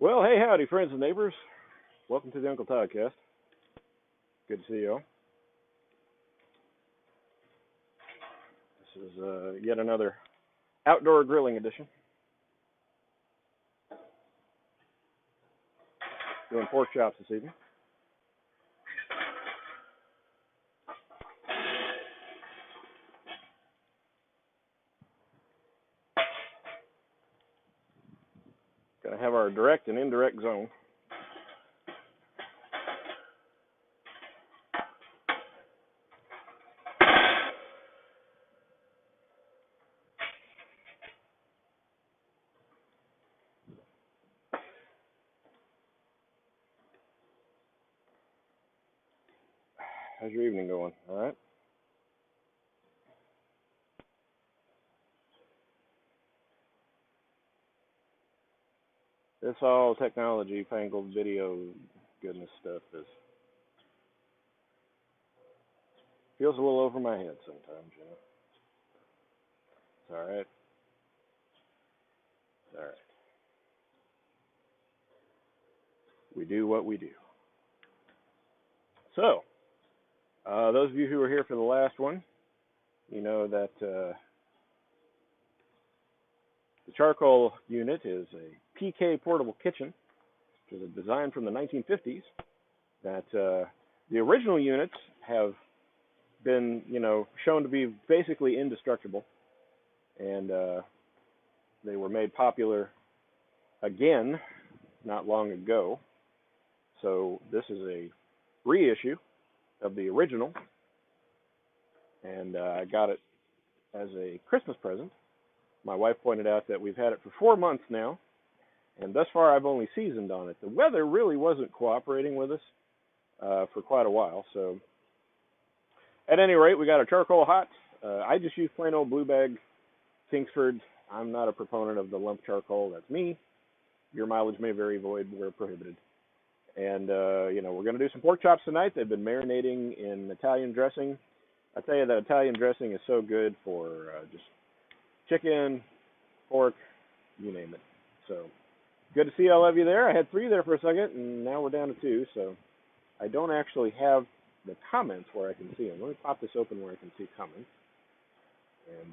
Well, hey, howdy, friends and neighbors. Welcome to the UnkleToddCast. Good to see you all. This is yet another outdoor grilling edition. Doing pork chops this evening. Gotta have our direct and indirect zone. How's your evening going? All right. This all technology, fangled video, goodness stuff is feels a little over my head sometimes. It's all right. It's all right. We do what we do. So, those of you who were here for the last one, you know that the charcoal unit is a PK portable kitchen, which is a design from the 1950s. That the original units have been, shown to be basically indestructible, and they were made popular again not long ago. So this is a reissue of the original, and I got it as a Christmas present. My wife pointed out that we've had it for 4 months now, and thus far I've only seasoned on it. The weather really wasn't cooperating with us for quite a while, so at any rate, we got our charcoal hot. I just use plain old blue bag Kingsford. I'm not a proponent of the lump charcoal. That's me. Your mileage may vary, void where prohibited. And, we're going to do some pork chops tonight. They've been marinating in Italian dressing. I tell you, that Italian dressing is so good for just chicken, pork, you name it. So, good to see all of you there. I had 3 there for a second, and now we're down to 2. So, I don't actually have the comments where I can see them. Let me pop this open where I can see comments. And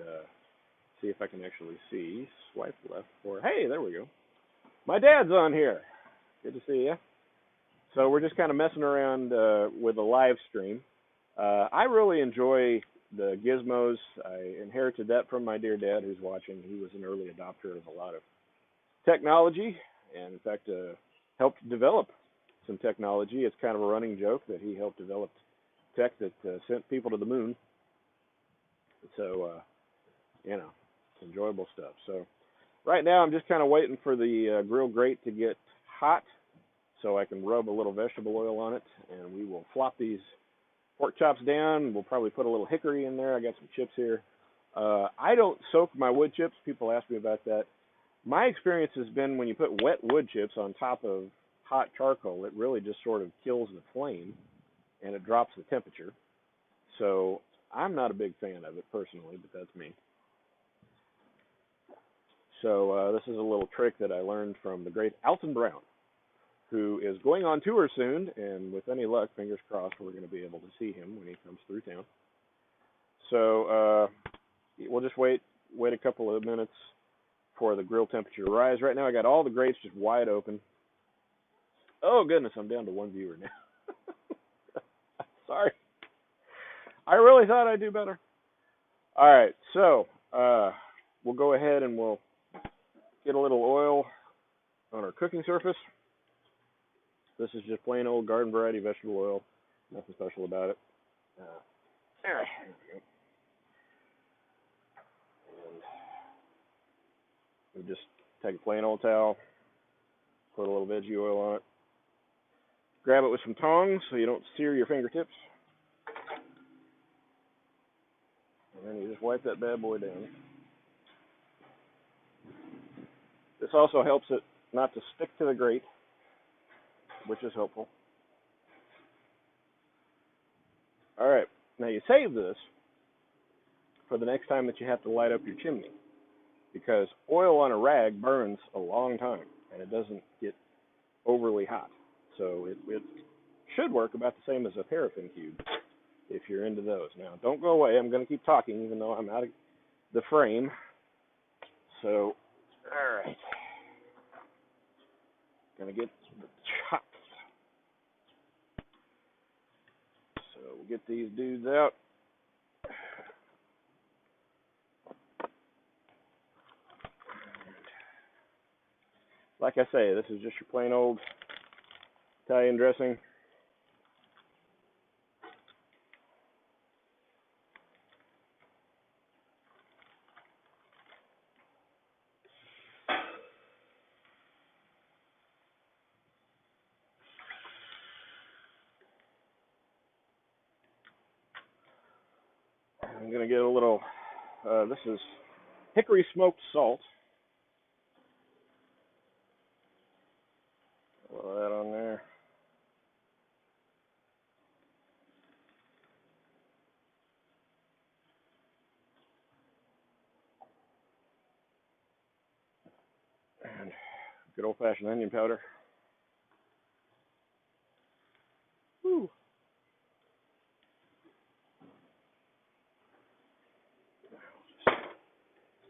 see if I can actually see. Swipe left for, hey, there we go. My dad's on here. Good to see you. So we're just kind of messing around with a live stream. I really enjoy the gizmos. I inherited that from my dear dad who's watching. He was an early adopter of a lot of technology, and in fact helped develop some technology. It's kind of a running joke that he helped develop tech that sent people to the moon. So, it's enjoyable stuff. So right now I'm just kind of waiting for the grill grate to get hot so I can rub a little vegetable oil on it, and we will flop these pork chops down. We'll probably put a little hickory in there. I got some chips here. I don't soak my wood chips. People ask me about that. My experience has been when you put wet wood chips on top of hot charcoal, it really just sort of kills the flame, and it drops the temperature. So I'm not a big fan of it personally, but that's me. So this is a little trick that I learned from the great Alton Brown, who is going on tour soon, and with any luck, fingers crossed, we're going to be able to see him when he comes through town. So we'll just wait a couple of minutes for the grill temperature to rise. Right now I got all the grates just wide open. Oh goodness, I'm down to 1 viewer now. Sorry. I really thought I'd do better. All right, so we'll go ahead and we'll get a little oil on our cooking surface. This is just plain old garden variety vegetable oil. Nothing special about it. There we go. And we just take a plain old towel, put a little veggie oil on it. Grab it with some tongs so you don't sear your fingertips. And then you just wipe that bad boy down. This also helps it not to stick to the grate, which is helpful. All right, now you save this for the next time that you have to light up your chimney, because oil on a rag burns a long time, and it doesn't get overly hot. So it should work about the same as a paraffin cube if you're into those. Now, don't go away. I'm going to keep talking even though I'm out of the frame. So, all right. Going to get the chops. So we'll get these dudes out. Like I say, this is just your plain old Italian dressing. I'm going to get a little, this is hickory smoked salt. Throw that on there. And good old-fashioned onion powder. Woo.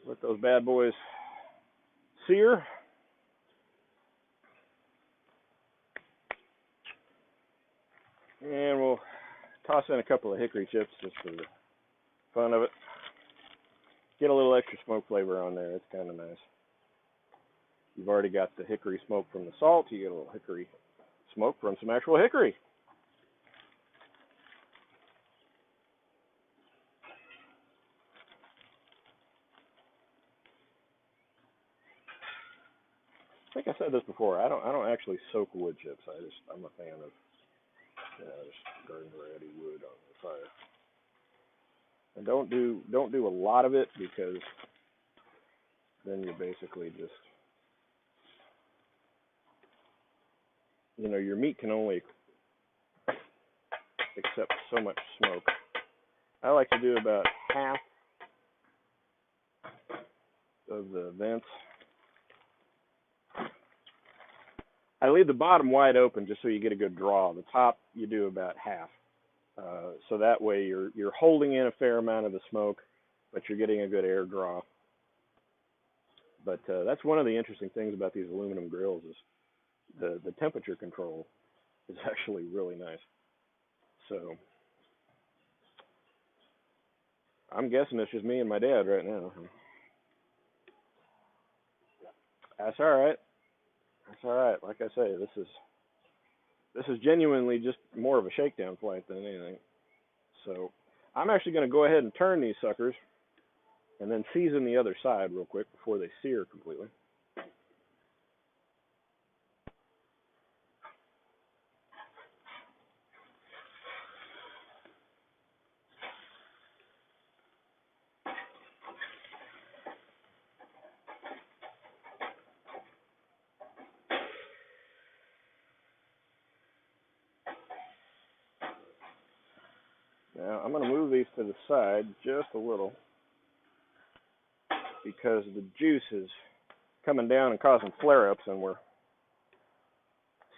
Let those bad boys sear. And we'll toss in a couple of hickory chips just for the fun of it. Get a little extra smoke flavor on there. It's kind of nice. You've already got the hickory smoke from the salt. You get a little hickory smoke from some actual hickory. I think I said this before. I don't actually soak wood chips. I'm a fan of just garden variety wood on the fire. And don't do a lot of it because then you basically just your meat can only accept so much smoke. I like to do about half of the vents. I leave the bottom wide open just so you get a good draw. The top you do about half, so that way you're holding in a fair amount of the smoke, but you're getting a good air draw. But that's one of the interesting things about these aluminum grills is the temperature control is actually really nice. So I'm guessing it's just me and my dad right now. That's all right. That's all right. Like I say, this is genuinely just more of a shakedown flight than anything. So I'm actually going to go ahead and turn these suckers and then season the other side real quick before they sear completely. Now I'm going to move these to the side just a little because the juice is coming down and causing flare-ups, and we're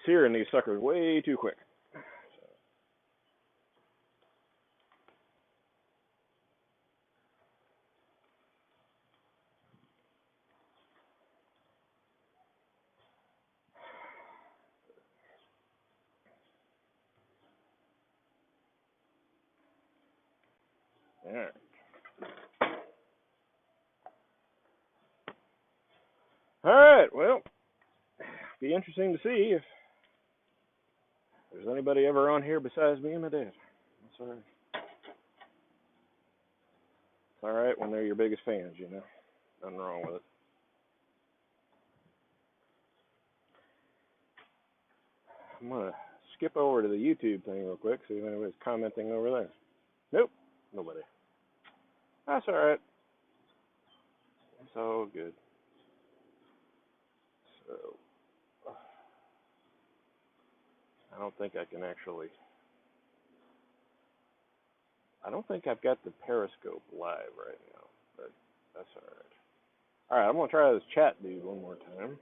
searing these suckers way too quick. All right. All right. Well, be interesting to see if there's anybody ever on here besides me and my dad. That's all right. It's all right when they're your biggest fans, Nothing wrong with it. I'm going to skip over to the YouTube thing real quick, see if anybody's commenting over there. Nope, nobody. That's all right. It's all good. So, I don't think I've got the Periscope live right now, but that's all right. All right, I'm going to try this chat dude one more time.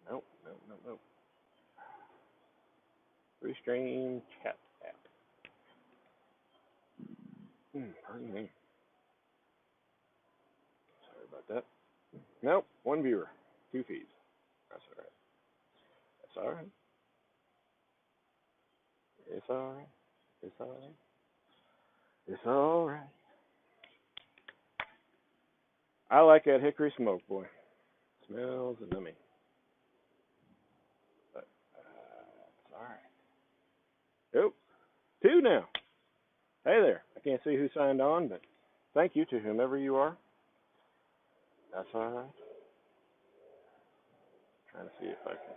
Nope, nope, nope, nope. Restream chat app. Pardon me. Sorry about that. Nope, one viewer, two feeds. That's all right. That's all right. It's all right. It's all right. It's all right. I like that hickory smoke, boy. Smells yummy. But it's all right. Oh, two now. Hey there. I can't see who signed on, but thank you to whomever you are. That's all right. Trying to see if I can.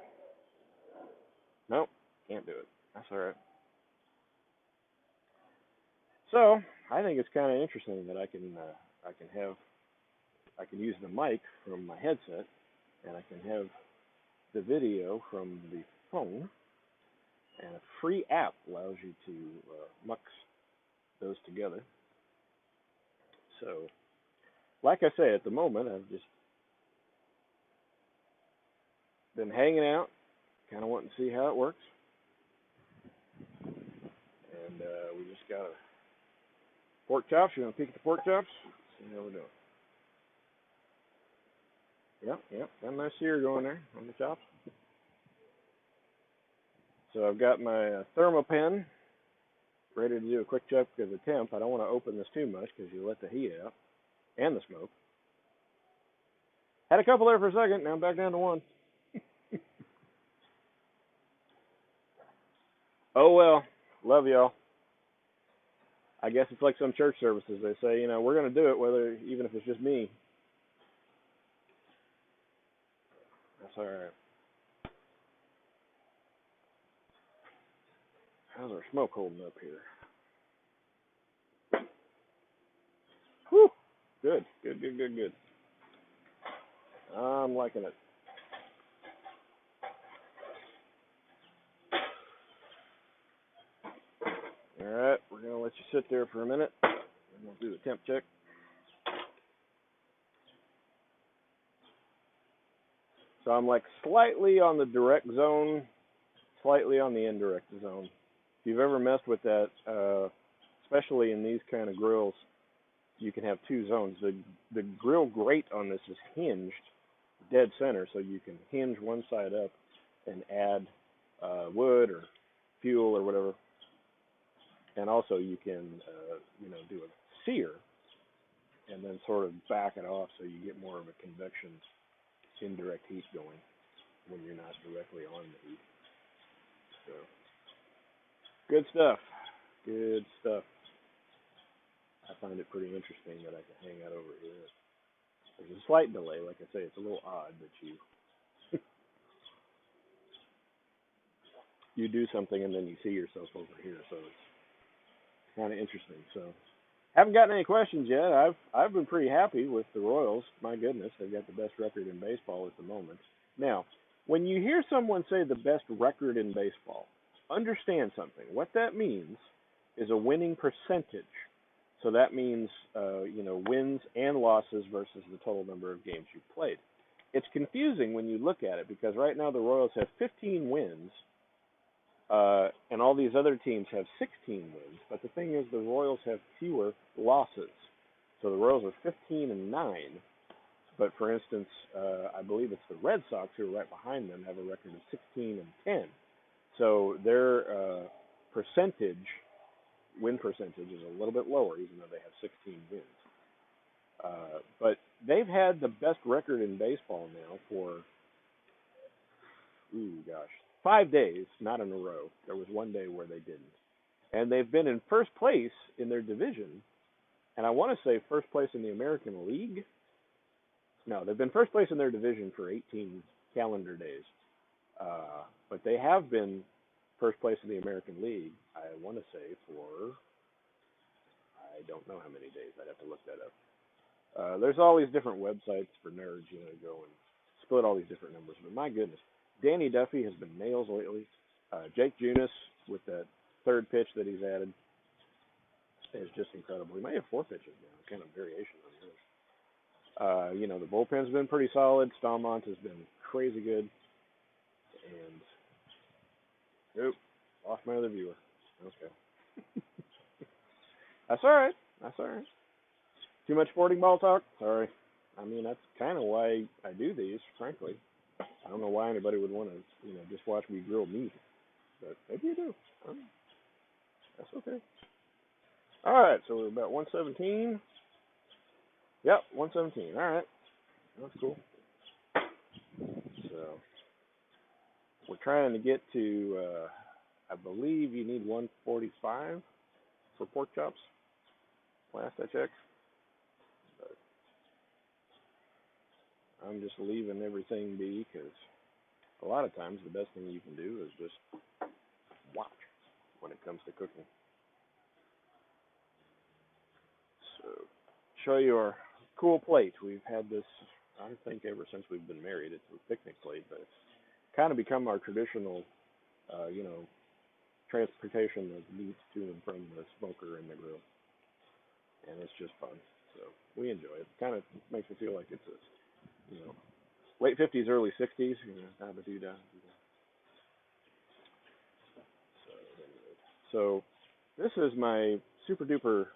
Nope, can't do it. That's all right. So I think it's kind of interesting that I can use the mic from my headset, and I can have the video from the phone, and a free app allows you to mux those together. So, like I say, at the moment, I've just been hanging out, kind of wanting to see how it works, and we just got a pork chops. You want to peek at the pork chops? See how we're doing. Yep, got a nice sear going there on the chops. So I've got my thermopen ready to do a quick check of the temp. I don't want to open this too much because you let the heat out and the smoke. Had a couple there for a second. Now I'm back down to one. Oh well, love y'all. I guess it's like some church services. They say, you know, we're going to do it whether even if it's just me. That's all right. How's our smoke holding up here? Whew. Good. I'm liking it. All right, we're going to let you sit there for a minute, and we'll do a temp check. So I'm like slightly on the direct zone, slightly on the indirect zone. If you've ever messed with that, especially in these kind of grills, you can have two zones. The grill grate on this is hinged dead center, so you can hinge one side up and add wood or fuel or whatever. And also you can, do a sear and then sort of back it off so you get more of a convection indirect heat going when you're not directly on the heat. So, good stuff. Good stuff. I find it pretty interesting that I can hang out over here. There's a slight delay, like I say, it's a little odd that you you do something and then you see yourself over here, so it's kind of interesting. So, haven't gotten any questions yet. I've been pretty happy with the Royals. My goodness, they've got the best record in baseball at the moment. Now, when you hear someone say the best record in baseball, understand something. What that means is a winning percentage. So that means, wins and losses versus the total number of games you've played. It's confusing when you look at it because right now the Royals have 15 wins, and all these other teams have 16 wins. But the thing is, the Royals have fewer losses. So the Royals are 15-9. But for instance, I believe it's the Red Sox who are right behind them have a record of 16-10. So their win percentage is a little bit lower, even though they have 16 wins. But they've had the best record in baseball now for, 5 days, not in a row. There was one day where they didn't. And they've been in first place in their division, and I want to say first place in the American League. No, they've been first place in their division for 18 calendar days. But they have been first place in the American League, I want to say, for, I don't know how many days. I'd have to look that up. There's all these different websites for nerds, to go and split all these different numbers. But my goodness, Danny Duffy has been nails lately. Jake Junis, with that third pitch that he's added, is just incredible. He may have 4 pitches now, kind of variation on his. The bullpen's been pretty solid. Stalmont has been crazy good. And, oop, lost my other viewer. Okay. That's all right. That's all right. Too much sporting ball talk? Sorry. I mean, that's kind of why I do these, frankly. I don't know why anybody would want to, just watch me grill meat. But maybe you do. That's okay. All right, so we're about 117. Yep, 117. All right. That's cool. So we're trying to get to, I believe you need 145 for pork chops. Last I checked. But I'm just leaving everything be because a lot of times the best thing you can do is just watch when it comes to cooking. So show you our cool plate. We've had this, I think, ever since we've been married. It's a picnic plate, but it's kind of become our traditional, transportation of meats to and from the smoker and the grill, and it's just fun. So we enjoy it. Kind of makes me feel like it's a, late 50s, early 60s. Have a do that. So this is my super duper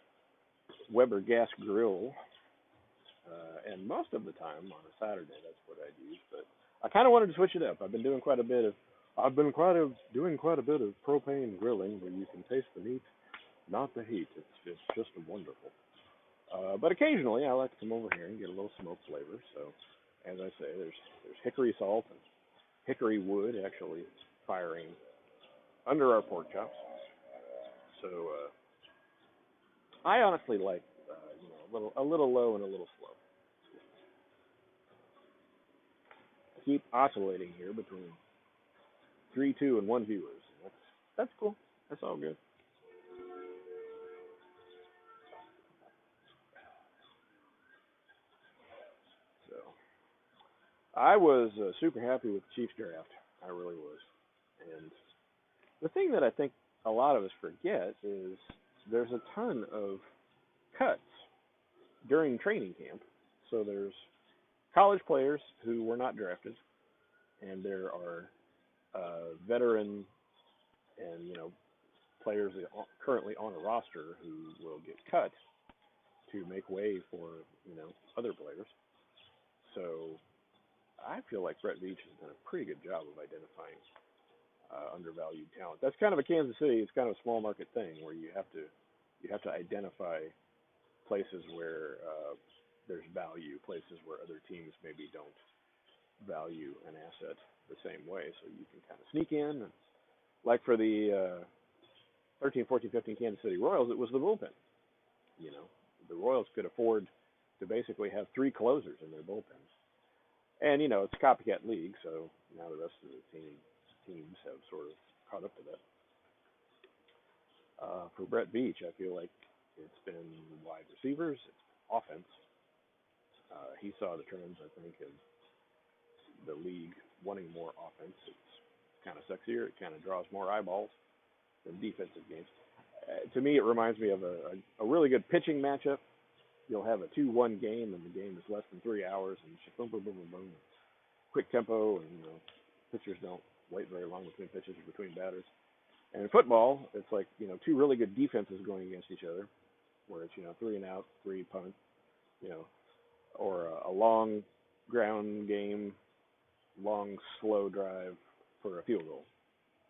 Weber gas grill, and most of the time on a Saturday that's what I use. But I kind of wanted to switch it up. I've been doing quite a bit of doing quite a bit of propane grilling where you can taste the meat, not the heat. It's just wonderful. But occasionally I like to come over here and get a little smoke flavor. So as I say, there's hickory salt and hickory wood actually firing under our pork chops. So I honestly like a little low and a little slow. I keep oscillating here between 3, 2, and 1 viewers. That's cool. That's all good. So I was super happy with the Chiefs draft. I really was. And the thing that I think a lot of us forget is there's a ton of cuts during training camp. So there's college players who were not drafted, and there are veteran and players that are currently on a roster who will get cut to make way for other players. So I feel like Brett Veach has done a pretty good job of identifying undervalued talent. That's kind of a Kansas City. It's kind of a small market thing where you have to identify places where there's value, places where other teams maybe don't value an asset the same way. So you can kind of sneak in. And like for the 13, 14, 15 Kansas City Royals, it was the bullpen. The Royals could afford to basically have 3 closers in their bullpen. And it's a copycat league, so now the rest of the teams have sort of caught up to that. For Brett Veach, I feel like it's been wide receivers, it's offense. He saw the trends, I think, of the league wanting more offense. It's kind of sexier. It kind of draws more eyeballs than defensive games. To me, it reminds me of a really good pitching matchup. You'll have a 2-1 game, and the game is less than 3 hours, and just boom, boom, boom, boom, boom. Quick tempo, and pitchers don't wait very long between pitches or between batters. And in football, it's like 2 really good defenses going against each other, where it's 3 and out, 3 punt, or a long ground game, long slow drive for a field goal,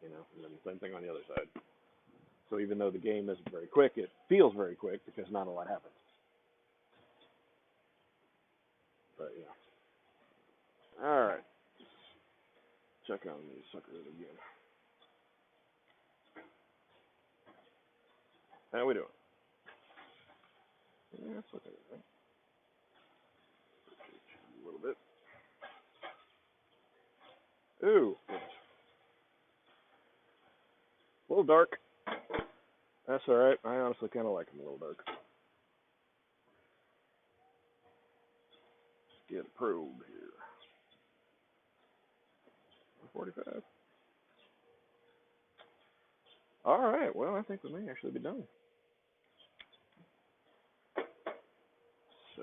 and then the same thing on the other side. So even though the game isn't very quick, it feels very quick because not a lot happens. But yeah. All right. Check on these suckers again. How we doing? Yeah, that's okay. Right? A little bit. Ooh, a little dark. That's all right. I honestly kind of like them a little dark. Let's get a probe here. 45. All right. Well, I think we may actually be done. So,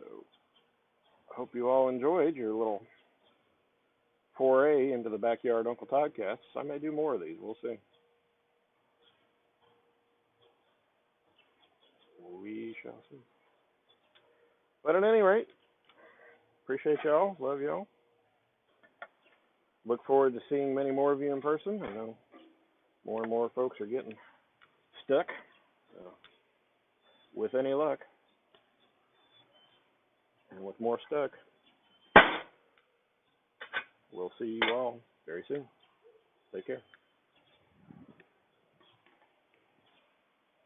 hope you all enjoyed your little foray into the backyard Uncle Todd casts. I may do more of these. We'll see. We shall see. But at any rate, appreciate y'all. Love y'all. Look forward to seeing many more of you in person. I know more and more folks are getting stuck. So, with any luck, and with more stuck, we'll see you all very soon. Take care.